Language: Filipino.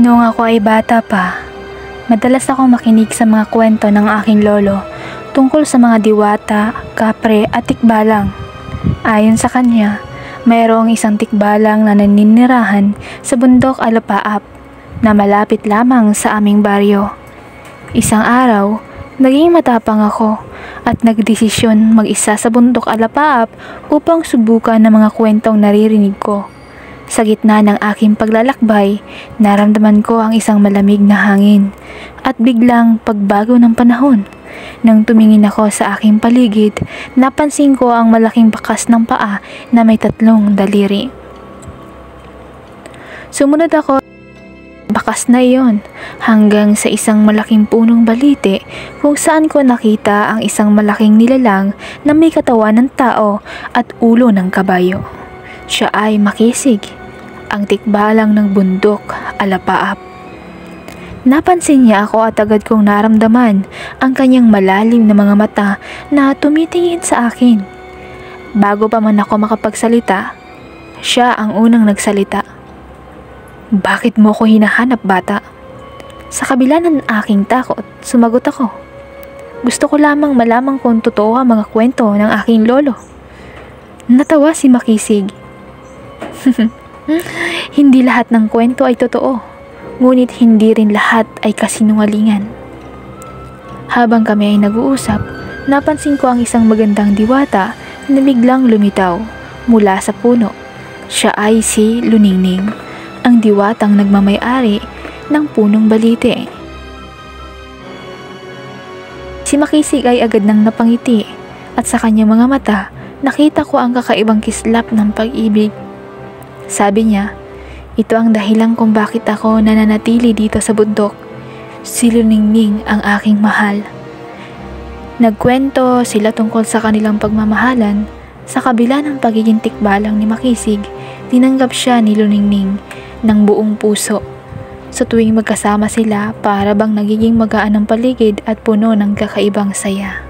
Noong ako ay bata pa, madalas akong makinig sa mga kwento ng aking lolo tungkol sa mga diwata, kapre at tikbalang. Ayon sa kanya, mayroong isang tikbalang na naninirahan sa bundok Alapaap na malapit lamang sa aming baryo. Isang araw, naging matapang ako at nagdesisyon mag-isa sa bundok Alapaap upang subukan ng mga kwentong naririnig ko. Sa gitna ng aking paglalakbay, naramdaman ko ang isang malamig na hangin at biglang pagbago ng panahon. Nang tumingin ako sa aking paligid, napansin ko ang malaking bakas ng paa na may 3 daliri. Sumunod ako bakas na iyon hanggang sa isang malaking punong balite kung saan ko nakita ang isang malaking nilalang na may katawan ng tao at ulo ng kabayo. Siya ay Makisig, ang tikbalang ng bundok Alapaap. Napansin niya ako at agad kong naramdaman ang kanyang malalim na mga mata na tumitingin sa akin. Bago pa man ako makapagsalita, siya ang unang nagsalita. "Bakit mo ko hinahanap, bata?" Sa kabila ng aking takot, sumagot ako. "Gusto ko lamang malaman kung totoo ang mga kwento ng aking lolo." Natawa si Makisig. "Hindi lahat ng kwento ay totoo, ngunit hindi rin lahat ay kasinungalingan." Habang kami ay nag-uusap, napansin ko ang isang magandang diwata na biglang lumitaw mula sa puno. Siya ay si Luningning, ang diwatang nagmamay-ari ng punong balite. Si Makisig ay agad nang napangiti at sa kanyang mga mata nakita ko ang kakaibang kislap ng pag-ibig. Sabi niya, "Ito ang dahilan kung bakit ako nananatili dito sa bundok. Si Luningning ang aking mahal." Nagkwento sila tungkol sa kanilang pagmamahalan. Sa kabila ng pagiging tikbalang ni Makisig, tinanggap siya ni Luningning ng buong puso. Sa tuwing magkasama sila, para bang nagiging magaan ang paligid at puno ng kakaibang saya.